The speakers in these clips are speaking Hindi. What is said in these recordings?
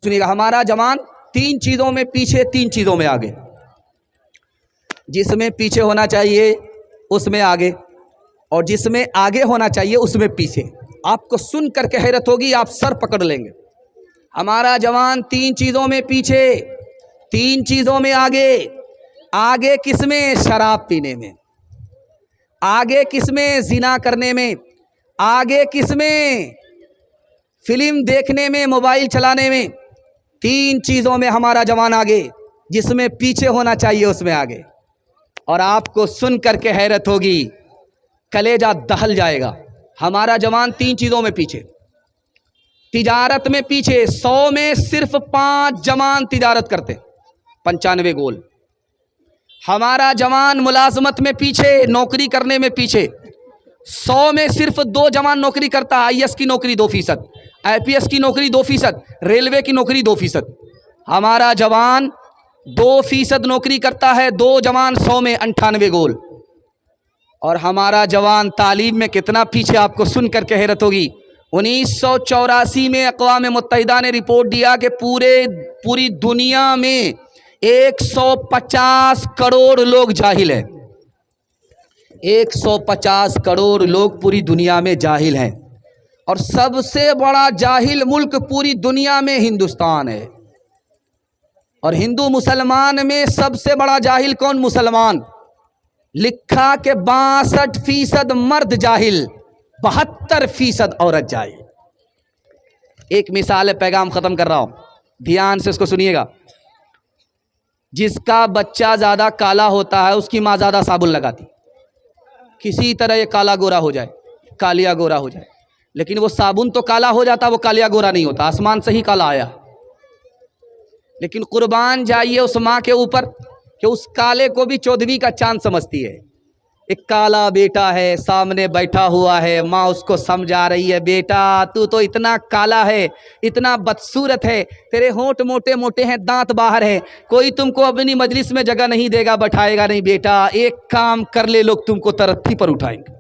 सुनिएगा, हमारा जवान तीन चीज़ों में पीछे, तीन चीज़ों में आगे। जिसमें पीछे होना चाहिए उसमें आगे, और जिसमें आगे होना चाहिए उसमें पीछे। आपको सुन करके हैरत होगी, आप सर पकड़ लेंगे। हमारा जवान तीन चीज़ों में पीछे, तीन चीज़ों में आगे। आगे किसमें? शराब पीने में। आगे किसमें? जिना करने में। आगे किसमें? फिल्म देखने में, मोबाइल चलाने में। तीन चीज़ों में हमारा जवान आगे, जिसमें पीछे होना चाहिए उसमें आगे। और आपको सुन करके हैरत होगी, कलेजा दहल जाएगा। हमारा जवान तीन चीज़ों में पीछे। तिजारत में पीछे, 100 में सिर्फ 5 जवान तिजारत करते, 95 गोल। हमारा जवान मुलाजमत में पीछे, नौकरी करने में पीछे। 100 में सिर्फ 2 जवान नौकरी करता है। IAS की नौकरी 2%, IPS की नौकरी 2%, रेलवे की नौकरी 2%। हमारा जवान 2% नौकरी करता है। 2 जवान 100 में 98 गोल। और हमारा जवान तालीम में कितना पीछे, आपको सुनकर के हैरत होगी। 1984 में अक़वाम मुत्तहिदा ने रिपोर्ट दिया कि पूरी दुनिया में 150 करोड़ लोग जाहिल हैं। 150 करोड़ लोग पूरी दुनिया में जाहिल हैं। और सबसे बड़ा जाहिल मुल्क पूरी दुनिया में हिंदुस्तान है। और हिंदू मुसलमान में सबसे बड़ा जाहिल कौन? मुसलमान। लिखा के 62% मर्द जाहिल, 72% औरत जाहिल। एक मिसाल है, पैगाम ख़त्म कर रहा हूँ, ध्यान से इसको सुनिएगा। जिसका बच्चा ज़्यादा काला होता है उसकी माँ ज़्यादा साबुन लगाती, किसी तरह ये काला गोरा हो जाए, कालिया गोरा हो जाए। लेकिन वो साबुन तो काला हो जाता, वो कालिया गोरा नहीं होता। आसमान से ही काला आया। लेकिन कुर्बान जाइए उस माँ के ऊपर कि उस काले को भी 14वीं का चांद समझती है। एक काला बेटा है, सामने बैठा हुआ है, माँ उसको समझा रही है, बेटा तू तो इतना काला है, इतना बदसूरत है, तेरे होंठ मोटे मोटे हैं, दांत बाहर है, कोई तुमको अपनी मजलिस में जगह नहीं देगा, बैठाएगा नहीं। बेटा एक काम कर ले, लोग तुमको तरक्की पर उठाएंगे।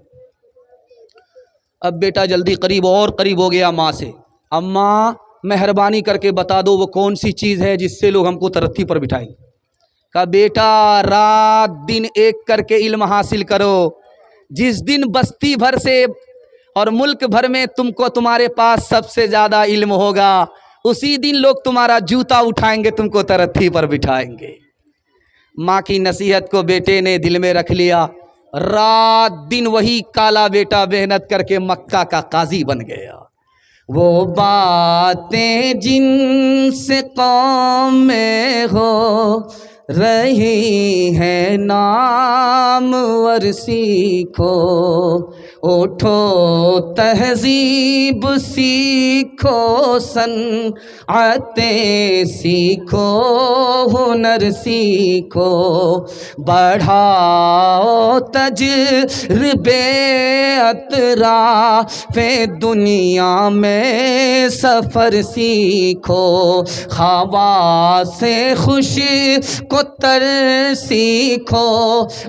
अब बेटा जल्दी करीब और करीब हो गया माँ से। अम्मा मेहरबानी करके बता दो वो कौन सी चीज़ है जिससे लोग हमको तरक्की पर बिठाएंगे। कहा बेटा रात दिन एक करके इल्म हासिल करो। जिस दिन बस्ती भर से और मुल्क भर में तुमको तुम्हारे पास सबसे ज़्यादा इल्म होगा, उसी दिन लोग तुम्हारा जूता उठाएंगे, तुमको तरक्की पर बिठाएंगे। माँ की नसीहत को बेटे ने दिल में रख लिया। रात दिन वही काला बेटा मेहनत करके मक्का का काजी बन गया। वो बातें जिनसे कौम में हो रही है नामवर सीखो, उठो तहजीब सीखो, सनअते सीखो, हुनर सीखो, बढ़ाओ तजर्बे अतराफ़े दुनिया में सफ़र सीखो, हवा से खुशी को तर सीखो,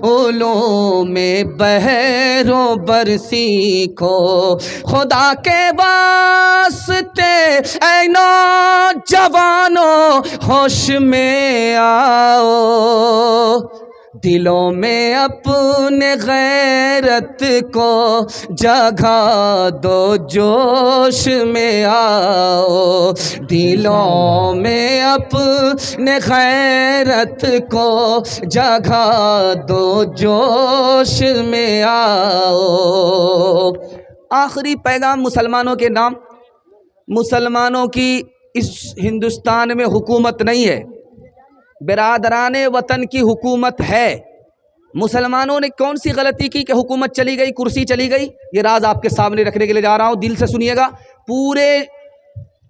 उलूम में बहरो बर सीखो। खुदा के वास्ते ऐ नौजवानों होश में आओ, दिलों में अपने गैरत को जगा दो, जोश में आओ, दिलों में अपने गैरत को जगा दो, जोश में आओ। आखिरी पैगाम मुसलमानों के नाम। मुसलमानों की इस हिंदुस्तान में हुकूमत नहीं है, बिरादराने वतन की हुकूमत है। मुसलमानों ने कौन सी गलती की कि हुकूमत चली गई, कुर्सी चली गई? ये राज आपके सामने रखने के लिए जा रहा हूँ, दिल से सुनिएगा। पूरे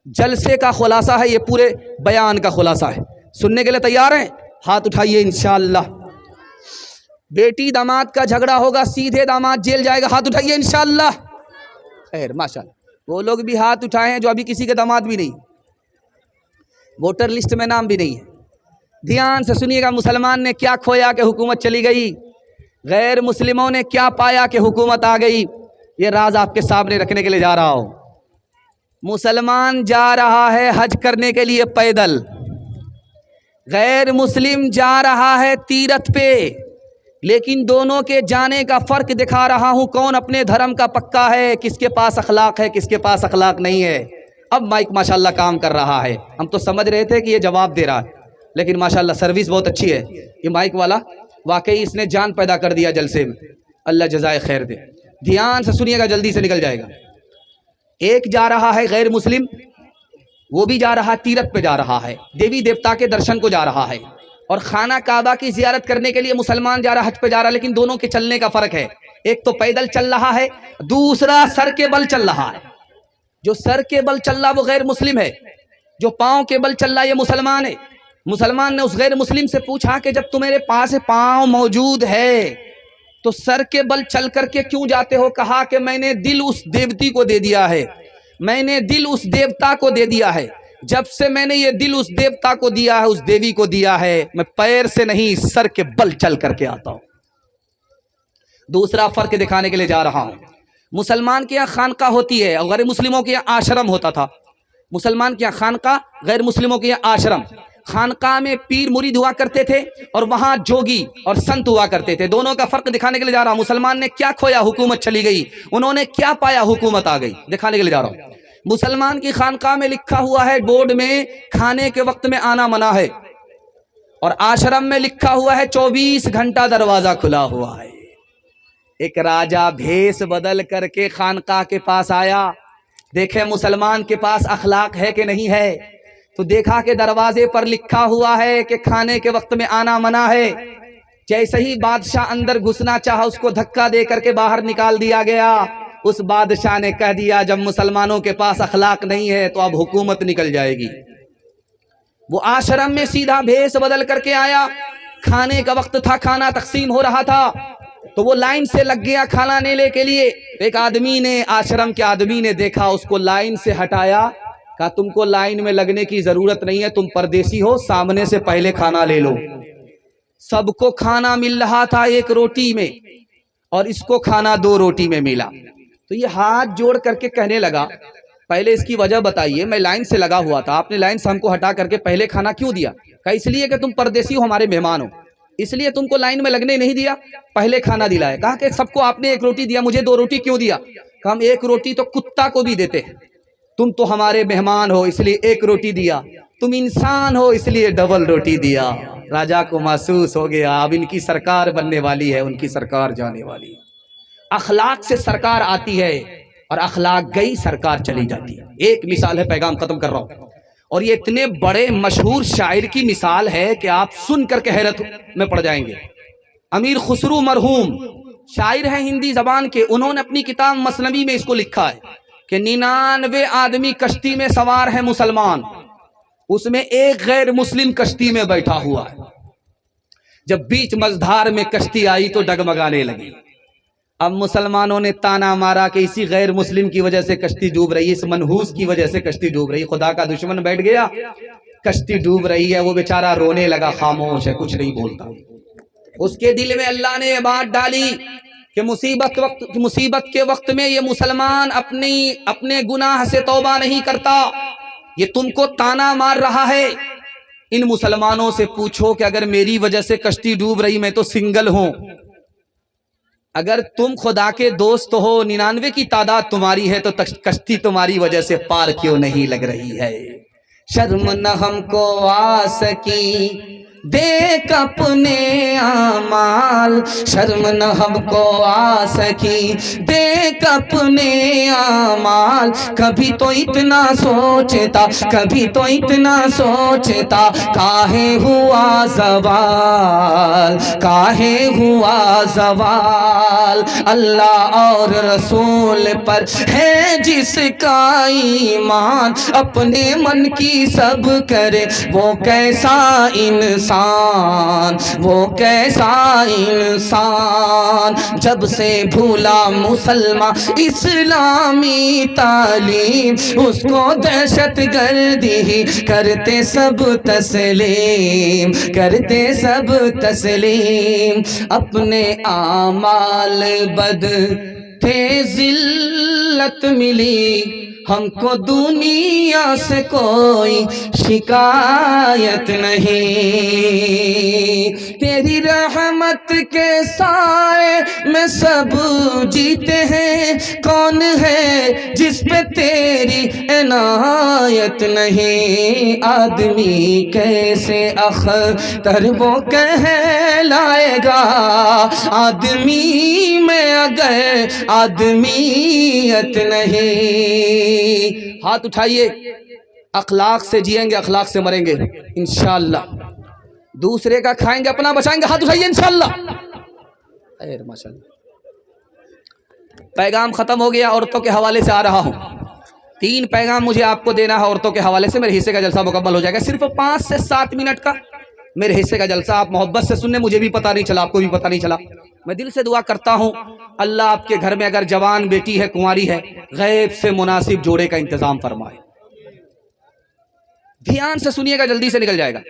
जलसे का खुलासा है, ये पूरे बयान का खुलासा है। सुनने के लिए तैयार हैं? हाथ उठाइए इंशाअल्लाह। बेटी दामाद का झगड़ा होगा, सीधे दामाद जेल जाएगा, हाथ उठाइए इंशाअल्लाह। खैर माशाअल्लाह, वो लोग भी हाथ उठाए हैं जो अभी किसी के दामाद भी नहीं, वोटर लिस्ट में नाम भी नहीं है। ध्यान से सुनिएगा, मुसलमान ने क्या खोया कि हुकूमत चली गई, गैर मुस्लिमों ने क्या पाया कि हुकूमत आ गई। ये राज आपके सामने रखने के लिए जा रहा हूँ। मुसलमान जा रहा है हज करने के लिए पैदल, गैर मुस्लिम जा रहा है तीरथ पे, लेकिन दोनों के जाने का फ़र्क दिखा रहा हूँ कौन अपने धर्म का पक्का है, किसके पास अखलाक है, किसके पास अखलाक नहीं है। अब माइक माशाल्लाह काम कर रहा है। हम तो समझ रहे थे कि ये जवाब दे रहा है, लेकिन माशाल्लाह सर्विस बहुत अच्छी है। ये माइक वाला वाकई इसने जान पैदा कर दिया जलसे में, अल्लाह जज़ाए खैर दे। ध्यान से सुनिएगा, जल्दी से निकल जाएगा। एक जा रहा है गैर मुस्लिम, वो भी जा रहा है तीरथ पे जा रहा है, देवी देवता के दर्शन को जा रहा है, और खाना काबा की जियारत करने के लिए मुसलमान जा रहा है, हज पे जा रहा है, लेकिन दोनों के चलने का फ़र्क है। एक तो पैदल चल रहा है, दूसरा सर के बल चल रहा है। जो सर के बल चल रहा वो गैर मुस्लिम है, जो पाँव के बल चल रहा ये मुसलमान है। मुसलमान ने उस गैर मुस्लिम से पूछा कि जब तुम्हारे पास पाँव मौजूद है तो सर के बल चल करके क्यों जाते हो? कहा कि मैंने दिल उस देवती को दे दिया है, मैंने दिल उस देवता को दे दिया है। जब से मैंने ये दिल उस देवता को दिया है, उस देवी को दिया है, मैं पैर से नहीं सर के बल चल करके आता हूं। दूसरा फर्क दिखाने के लिए जा रहा हूं। मुसलमान के यहाँ खानका होती है और गैर मुस्लिमों के यहाँ आश्रम होता था। मुसलमान के यहाँ खानका, गैर मुस्लिमों के यहाँ आश्रम। खानका में पीर मुरीद हुआ करते थे और वहाँ जोगी और संत हुआ करते थे। दोनों का फर्क दिखाने के लिए जा रहा हूँ। मुसलमान ने क्या खोया, हुकूमत चली गई, उन्होंने क्या पाया, हुकूमत आ गई, दिखाने के लिए जा रहा हूँ। मुसलमान की खानका में लिखा हुआ है बोर्ड में खाने के वक्त में आना मना है, और आश्रम में लिखा हुआ है 24 घंटा दरवाजा खुला हुआ है। एक राजा भेष बदल करके खानका के पास आया, देखे मुसलमान के पास अखलाक है कि नहीं है, तो देखा कि दरवाजे पर लिखा हुआ है कि खाने के वक्त में आना मना है। जैसे ही बादशाह अंदर घुसना चाहा, उसको धक्का दे करके बाहर निकाल दिया गया। उस बादशाह ने कह दिया जब मुसलमानों के पास अखलाक नहीं है तो अब हुकूमत निकल जाएगी। वो आश्रम में सीधा भेष बदल करके आया, खाने का वक्त था, खाना तकसीम हो रहा था, तो वो लाइन से लग गया खाना लेने के लिए। एक आदमी ने, आश्रम के आदमी ने देखा, उसको लाइन से हटाया, कहा तुमको लाइन में लगने की जरूरत नहीं है, तुम परदेसी हो, सामने से पहले खाना ले लो। सबको खाना मिल रहा था एक रोटी में और इसको खाना 2 रोटी में मिला। तो ये हाथ जोड़ करके कहने लगा पहले इसकी वजह बताइए, मैं लाइन से लगा हुआ था, आपने लाइन से हमको हटा करके पहले खाना क्यों दिया? कहा इसलिए कि तुम परदेसी हो, हमारे मेहमान हो, इसलिए तुमको लाइन में लगने नहीं दिया, पहले खाना दिलाया। कहा कि सबको आपने 1 रोटी दिया, मुझे 2 रोटी क्यों दिया? कहा हम 1 रोटी तो कुत्ता को भी देते हैं, तुम तो हमारे मेहमान हो इसलिए 1 रोटी दिया, तुम इंसान हो इसलिए डबल रोटी दिया। राजा को महसूस हो गया अब इनकी सरकार बनने वाली है, उनकी सरकार जाने वाली है। अखलाक से सरकार आती है और अखलाक गई सरकार चली जाती है। एक मिसाल है, पैगाम खत्म कर रहा हूं, और ये इतने बड़े मशहूर शायर की मिसाल है कि आप सुन करके हैरत में पड़ जाएंगे। अमीर खुसरू मरहूम शायर हैं हिंदी जबान के, उन्होंने अपनी किताब मसनवी में इसको लिखा है कि 99 आदमी कश्ती में सवार है मुसलमान, उसमें एक गैर मुस्लिम कश्ती में बैठा हुआ है। जब बीच मझधार में कश्ती आई तो डगमगाने लगी। अब मुसलमानों ने ताना मारा कि इसी गैर मुस्लिम की वजह से कश्ती डूब रही है, इस मनहूस की वजह से कश्ती डूब रही है। खुदा का दुश्मन बैठ गया, कश्ती डूब रही है, वो बेचारा रोने लगा, खामोश है, कुछ नहीं बोलता। उसके दिल में अल्लाह ने ये बात डाली कि मुसीबत के वक्त में ये मुसलमान अपने गुनाह से तौबा नहीं करता, ये तुमको ताना मार रहा है। इन मुसलमानों से पूछो कि अगर मेरी वजह से कश्ती डूब रही, मैं तो सिंगल हूं, अगर तुम खुदा के दोस्त हो, 99 की तादाद तुम्हारी है, तो कश्ती तुम्हारी वजह से पार क्यों नहीं लग रही है? शर्म न हमको आ सकी देख अपने आमाल, शर्म न हमको आ सकी देख अपने आमाल। कभी तो इतना सोचता, कभी तो इतना सोचता, काहे हुआ ज़वाल, काहे हुआ ज़वाल। अल्लाह और रसूल पर है जिसका ईमान, अपने मन की सब करे, वो कैसा इंसान, वो कैसा इंसान। जब से भूला मुसलमान इस्लामी तालीम, उसको दहशत गर्दी करते सब तस्लीम, करते सब तस्लीम। अपने आमाल बद थे जिल्लत मिली, हमको दुनिया से कोई शिकायत नहीं। तेरी रहमत के साए में सब जीते हैं, कौन है जिस पे तेरी इनायत नहीं। आदमी कैसे अख्तर वो कहलाएगा, आदमी में अगर आदमीयत नहीं। हाथ उठाइए, अखलाक से जिएंगे, अखलाक से मरेंगे इंशाअल्लाह। दूसरे का खाएंगे, अपना बचाएंगे। हाथ उठाइए इंशाअल्लाह। माशाअल्लाह। पैगाम खत्म हो गया, औरतों के हवाले से आ रहा हूं। 3 पैगाम मुझे आपको देना है औरतों के हवाले से। मेरे हिस्से का जलसा मुकम्मल हो जाएगा। सिर्फ 5 से 7 मिनट का मेरे हिस्से का जलसा। आप मोहब्बत से सुनने, मुझे भी पता नहीं चला, आपको भी पता नहीं चला। मैं दिल से दुआ करता हूं, अल्लाह आपके घर में अगर जवान बेटी है, कुंवारी है, गैब से मुनासिब जोड़े का इंतजाम फरमाए। ध्यान से सुनिएगा, जल्दी से निकल जाएगा।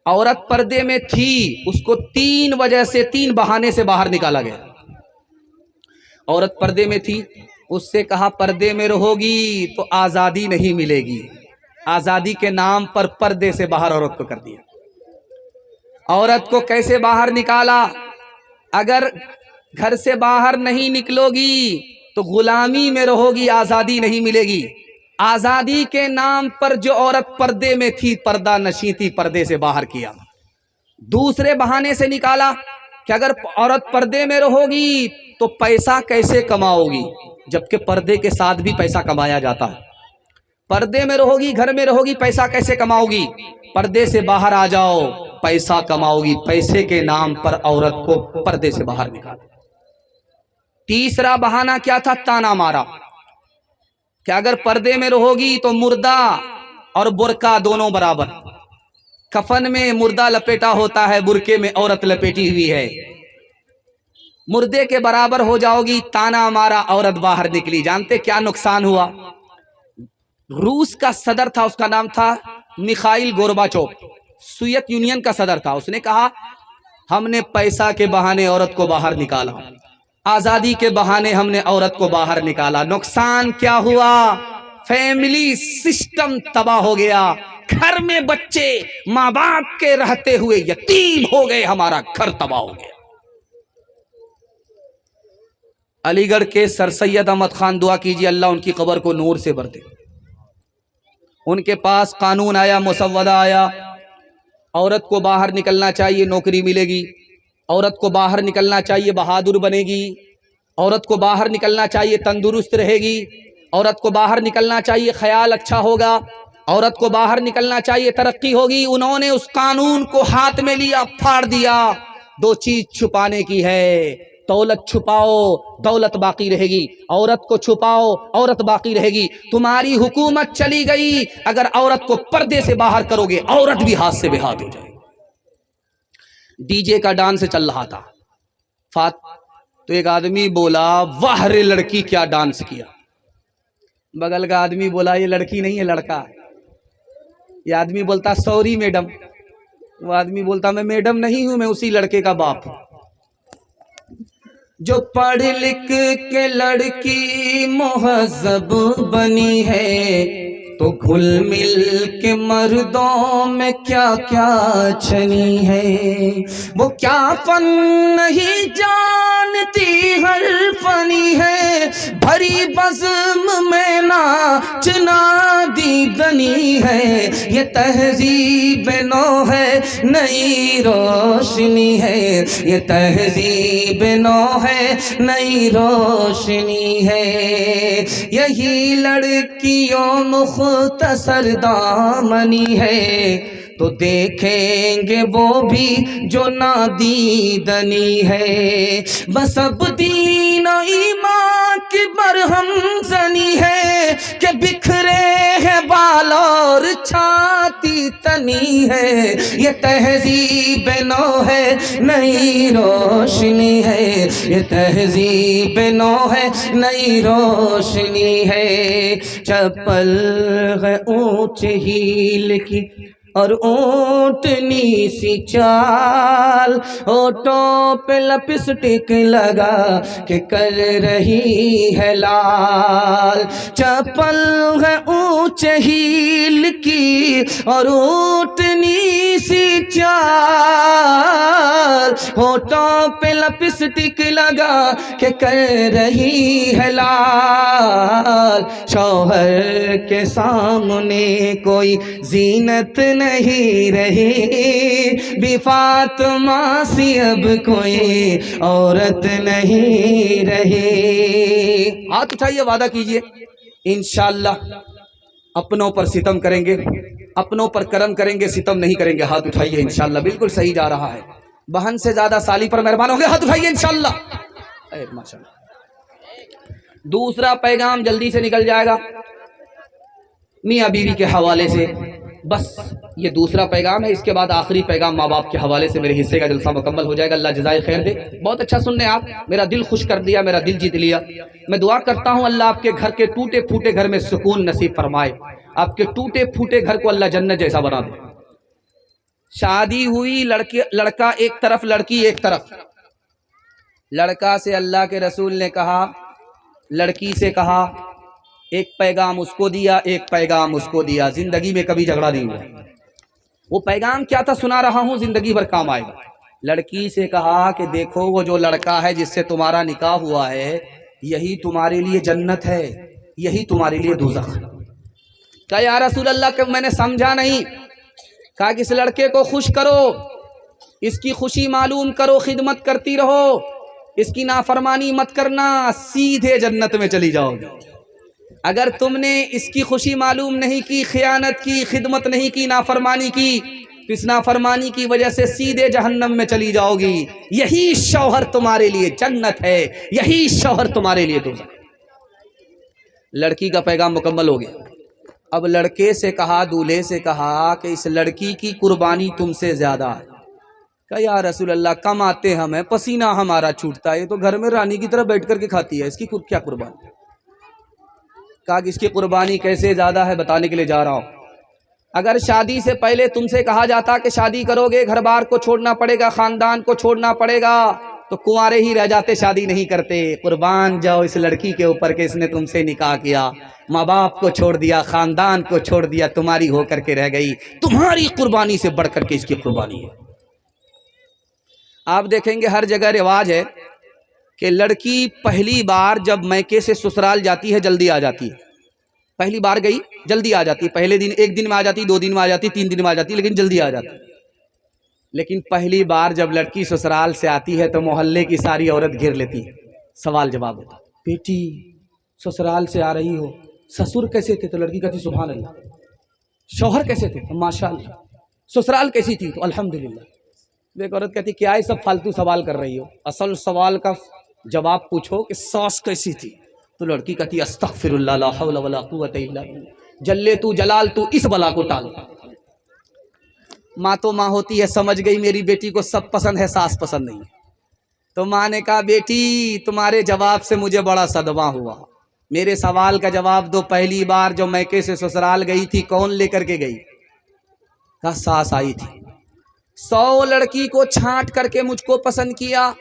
औरत पर्दे में थी, उसको 3 वजह से, 3 बहाने से बाहर निकाला गया। औरत पर्दे में थी, उससे कहा पर्दे में रहोगी तो आज़ादी नहीं मिलेगी। आज़ादी के नाम पर पर्दे से बाहर औरत को कर दिया। औरत को कैसे बाहर निकाला? अगर घर से बाहर नहीं निकलोगी तो गुलामी में रहोगी, आज़ादी नहीं मिलेगी। आज़ादी के नाम पर जो औरत पर्दे में थी, पर्दा नशी थी, पर्दे से बाहर किया। दूसरे बहाने से निकाला कि अगर औरत पर्दे में रहोगी तो पैसा कैसे कमाओगी, जबकि पर्दे के साथ भी पैसा कमाया जाता है। पर्दे में रहोगी, घर में रहोगी, पैसा कैसे कमाओगी? पर्दे से बाहर आ जाओ, पैसा कमाओगी। पैसे के नाम पर औरत को पर्दे से बाहर निकाला। तीसरा बहाना क्या था? ताना मारा कि अगर पर्दे में रहोगी तो मुर्दा और बुरका दोनों बराबर। कफन में मुर्दा लपेटा होता है, बुरके में औरत लपेटी हुई है, मुर्दे के बराबर हो जाओगी। ताना मारा, औरत बाहर निकली। जानते क्या नुकसान हुआ? रूस का सदर था, उसका नाम था मिखाइल गोर्बाचोव, सोवियत यूनियन का सदर था। उसने कहा हमने पैसा के बहाने औरत को बाहर निकाला, आजादी के बहाने हमने औरत को बाहर निकाला। नुकसान क्या हुआ? फैमिली सिस्टम तबाह हो गया। घर में बच्चे माँ बाप के रहते हुए यतीम हो गए, हमारा घर तबाह हो गया। अलीगढ़ के सर सैयद अहमद खान, दुआ कीजिए अल्लाह उनकी कब्र को नूर से भर दे। उनके पास कानून आया, मुसव्वदा आया, औरत को बाहर निकलना चाहिए, नौकरी मिलेगी। औरत को बाहर निकलना चाहिए, बहादुर बनेगी। औरत को बाहर निकलना चाहिए, तंदुरुस्त रहेगी। औरत को बाहर निकलना चाहिए, ख्याल अच्छा होगा। औरत को बाहर निकलना चाहिए, तरक्की होगी। उन्होंने उस कानून को हाथ में लिया, फाड़ दिया। 2 चीज छुपाने की है, दौलत छुपाओ, दौलत बाकी रहेगी। औरत को छुपाओ, औरत बाकी रहेगी। तुम्हारी हुकूमत चली गई, अगर औरत को पर्दे से बाहर करोगे, औरत भी हाथ से बेहाथ हो जाएगी। डीजे का डांस चल रहा था, तो एक आदमी बोला वाह रे लड़की क्या डांस किया। बगल का आदमी बोला ये लड़की नहीं है, लड़का है। ये आदमी बोलता सॉरी मैडम। वो आदमी बोलता मैं मैडम नहीं हूं, मैं उसी लड़के का बाप हूं। जो पढ़ लिख के लड़की मुहज़्ज़ब बनी है, तो घुल मिल के मर्दों में क्या क्या छनी है। वो क्या फन नहीं जानती, हर फनी है, भरी बज़्म में नाचना दीदनी है। ये तहज़ीब नो है, नई रोशनी है। ये तहज़ीब नो है, नई रोशनी है। यही लड़कियों मुख्तसर दामनी है, तो देखेंगे वो भी जो नादीदनी है। बस अब दीन ईमान की बरहम जनी है, कि बिखरे हैं बाल और छाती तनी है। ये तहज़ीब नो है, नई रोशनी है। ये तहज़ीब नो है, नई रोशनी है। चप्पल है ऊंचे हील की और ऊँटनी सी चाल, होठों पे लिपस्टिक लगा के कर रही है लाल। चप्पल है ऊंचे हील की और ऊँटनी सी चाल, होठों पे लिपस्टिक लगा के कर रही है लाल। शौहर के सामने कोई जीनत नहीं रही, बी फातिमा सी अब कोई औरत नहीं रही। हाथ उठाइए, वादा कीजिए इंशाअल्लाह अपनों पर सितम करेंगे, अपनों पर करम करेंगे, सितम नहीं करेंगे। हाथ उठाइए इंशाअल्लाह, बिल्कुल सही जा रहा है। बहन से ज्यादा साली पर मेहरबान होंगे, हाथ उठाइए इंशाअल्लाह। माशाअल्लाह। दूसरा पैगाम जल्दी से निकल जाएगा मियाँ बीवी के हवाले से, बस ये दूसरा पैगाम है। इसके बाद आखिरी पैगाम माँ बाप के हवाले से मेरे हिस्से का जलसा मुकम्मल हो जाएगा। अल्लाह जज़ाए खैर दे। बहुत अच्छा सुनने आप, मेरा दिल खुश कर दिया, मेरा दिल जीत लिया। मैं दुआ करता हूँ अल्लाह आपके घर के टूटे फूटे घर में सुकून नसीब फरमाए, आपके टूटे फूटे घर को अल्लाह जन्नत जैसा बना दे। शादी हुई, लड़का एक तरफ लड़की एक तरफ। लड़का से अल्लाह के रसूल ने कहा, लड़की से कहा, एक पैगाम उसको दिया, एक पैगाम उसको दिया। जिंदगी में कभी झगड़ा नहीं हुआ। वो पैगाम क्या था सुना रहा हूं, जिंदगी भर काम आएगा। लड़की से कहा कि देखो वो जो लड़का है जिससे तुम्हारा निकाह हुआ है, यही तुम्हारे लिए जन्नत है, यही तुम्हारे लिए दोज़ख। क्या या रसूल अल्लाह के मैंने समझा नहीं। कहा कि इस लड़के को खुश करो, इसकी खुशी मालूम करो, खिदमत करती रहो, इसकी नाफरमानी मत करना, सीधे जन्नत में चली जाओगे। अगर तुमने इसकी खुशी मालूम नहीं की, खियानत की, खिदमत नहीं की, नाफरमानी की, तो इस नाफरमानी की वजह से सीधे जहन्नम में चली जाओगी। यही शौहर तुम्हारे लिए जन्नत है, यही शौहर तुम्हारे लिए दोज़ख। लड़की का पैगाम मुकम्मल हो गया। अब लड़के से कहा, दूल्हे से कहा कि इस लड़की की कुर्बानी तुमसे ज्यादा है। कहा या रसूल अल्लाह कमाते हम हैं, पसीना हमारा छूटता है, ये तो घर में रानी की तरह बैठ करके खाती है, इसकी क्या कुर्बानी। कहा कि इसकी कुर्बानी कैसे ज़्यादा है बताने के लिए जा रहा हूँ। अगर शादी से पहले तुमसे कहा जाता कि शादी करोगे, घर बार को छोड़ना पड़ेगा, ख़ानदान को छोड़ना पड़ेगा, तो कुंवारे ही रह जाते, शादी नहीं करते। कुर्बान जाओ इस लड़की के ऊपर कि इसने तुमसे निकाह किया, माँ बाप को छोड़ दिया, ख़ानदान को छोड़ दिया, तुम्हारी होकर के रह गई। तुम्हारी कुर्बानी से बढ़ करके इसकी कुर्बानी है। आप देखेंगे हर जगह रिवाज है कि लड़की पहली बार जब मैके से ससुराल जाती है जल्दी आ जाती है। पहली बार गई जल्दी आ जाती है, पहले दिन 1 दिन में आ जाती, 2 दिन में आ जाती, 3 दिन में आ जाती, लेकिन जल्दी आ जाती। लेकिन पहली बार जब लड़की ससुराल से आती है तो मोहल्ले की सारी औरत घेर लेती है, सवाल जवाब होता, बेटी ससुराल से आ रही हो, ससुर कैसे थे? तो लड़की कहती सुभान अल्लाह। शौहर कैसे थे? तो माशाअल्लाह। ससुराल कैसी थी? तो अल्हम्दुलिल्लाह। एक औरत कहती क्या ये सब फालतू सवाल कर रही हो, असल सवाल का जवाब पूछो कि सास कैसी थी। तो लड़की कहती अस्तगफिरुल्लाह ला हौला वला कुव्वता इल्ला बिल्लाह, जल्ले तू जलाल तू इस बला को टाल। माँ तो माँ होती है, समझ गई मेरी बेटी को सब पसंद है, सास पसंद नहीं है। तो माँ ने कहा बेटी तुम्हारे जवाब से मुझे बड़ा सदमा हुआ, मेरे सवाल का जवाब दो। पहली बार जो मैके से ससुराल गई थी कौन लेकर के गई? कहा सास आई थी। 100 लड़की को छांट करके मुझको पसंद किया,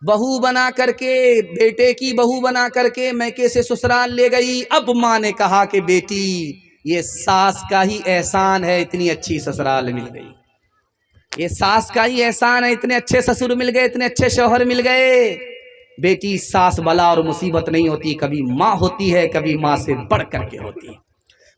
बहू बना करके, बेटे की बहू बना करके मैके से ससुराल ले गई। अब माँ ने कहा कि बेटी ये सास का ही एहसान है, इतनी अच्छी ससुराल मिल गई, ये सास का ही एहसान है, इतने अच्छे ससुर मिल गए, इतने अच्छे शौहर मिल गए। बेटी सास बला और मुसीबत नहीं होती, कभी माँ होती है, कभी माँ से बढ़ करके होती है।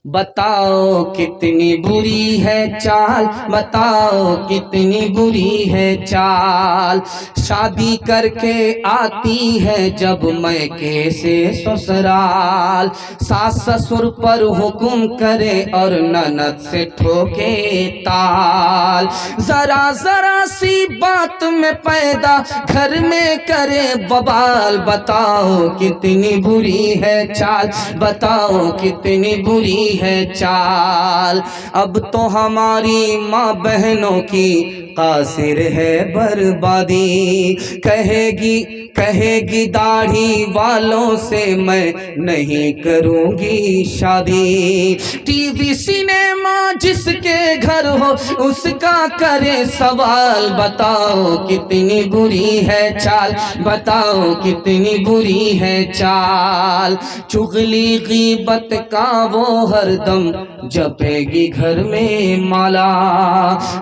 बताओ कितनी बुरी है चाल, बताओ कितनी बुरी है चाल, शादी करके आती है जब मैके से ससुराल, सास ससुर पर हुक्म करे और ननद से ठोके ताल, जरा जरा सी बात में पैदा घर में करे बवाल। बताओ कितनी बुरी है चाल, बताओ कितनी बुरी है चाल। अब तो हमारी माँ बहनों की कासिर है बर्बादी। कहेगी दाढ़ी वालों से मैं नहीं करूंगी शादी। टीवी सिनेमा जिसके घर हो उसका करे सवाल, बताओ कितनी बुरी है चाल, बताओ कितनी बुरी है चाल। चुगली गीबत का वो हरदम जपेगी घर में माला,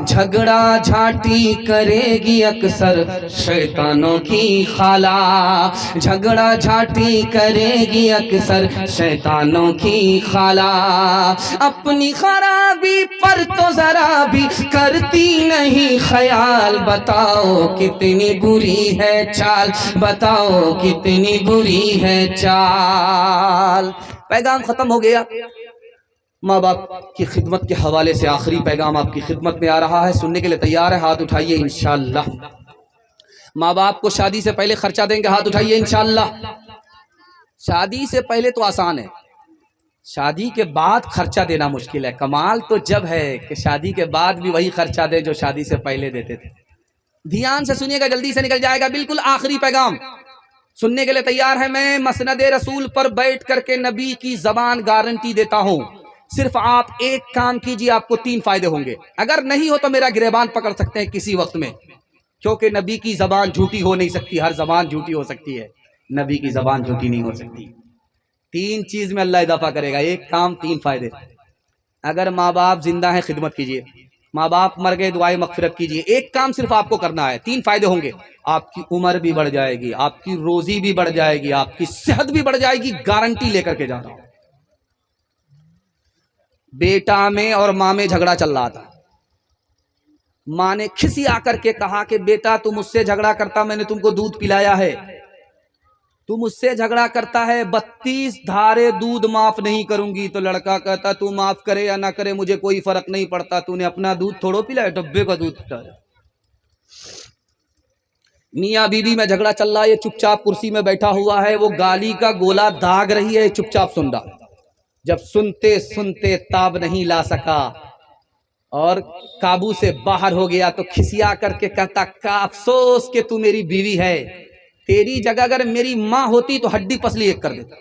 झगड़ा झाटी करेगी अक्सर शैतानों की खाला, झगड़ा झाटी करेगी अक्सर शैतानों की खाला। अपनी खराबी पर तो जरा भी करती नहीं ख्याल, बताओ कितनी बुरी है चाल, बताओ कितनी बुरी है चाल। पैगाम खत्म हो गया। माँ बाप की खिदमत के हवाले से आखिरी पैगाम आपकी खिदमत में आ रहा है, सुनने के लिए तैयार है? हाथ उठाइए इंशाअल्लाह। माँ बाप को शादी से पहले खर्चा देंगे? हाथ उठाइए इंशाअल्लाह। शादी से पहले तो आसान है, शादी के बाद खर्चा देना मुश्किल है। कमाल तो जब है कि शादी के बाद भी वही खर्चा दे जो शादी से पहले देते थे। ध्यान से सुनिएगा, जल्दी से निकल जाएगा। बिल्कुल आखिरी पैगाम सुनने के लिए तैयार है? मैं मसनद रसूल पर बैठ करके नबी की जबान गारंटी देता हूं, सिर्फ आप एक काम कीजिए, आपको 3 फायदे होंगे। अगर नहीं हो तो मेरा गिरेबान पकड़ सकते हैं किसी वक्त में, क्योंकि नबी की जबान झूठी हो नहीं सकती, हर जबान झूठी हो सकती है, नबी की जबान झूठी नहीं हो सकती। 3 चीज में अल्लाह इजाफा करेगा, एक काम 3 फायदे। अगर माँ बाप जिंदा है खिदमत कीजिए, माँ बाप मर गए दुआए मगफिरत कीजिए। एक काम सिर्फ आपको करना है, 3 फायदे होंगे। आपकी उम्र भी बढ़ जाएगी, आपकी रोजी भी बढ़ जाएगी, आपकी सेहत भी बढ़ जाएगी, गारंटी लेकर के जा रहा हूं। बेटा में और माँ में झगड़ा चल रहा था। माँ ने खिसी आकर के कहा कि बेटा तुम मुझसे झगड़ा करता, मैंने तुमको दूध पिलाया है, तू मुझसे झगड़ा करता है, 32 धारे दूध माफ नहीं करूंगी। तो लड़का कहता तू माफ करे या ना करे मुझे कोई फर्क नहीं पड़ता, तूने अपना दूध थोड़ो पिलाया, डब्बे का दूध पिलाया। मियाँ बीवी में झगड़ा चल रहा है, ये चुपचाप कुर्सी में बैठा हुआ है, वो गाली का गोला दाग रही है, चुपचाप सुन रहा। जब सुनते सुनते ताब नहीं ला सका और काबू से बाहर हो गया तो खिसिया करके कहता का अफसोस कि तू मेरी बीवी है, तेरी जगह अगर मेरी माँ होती तो हड्डी पसली एक कर देता।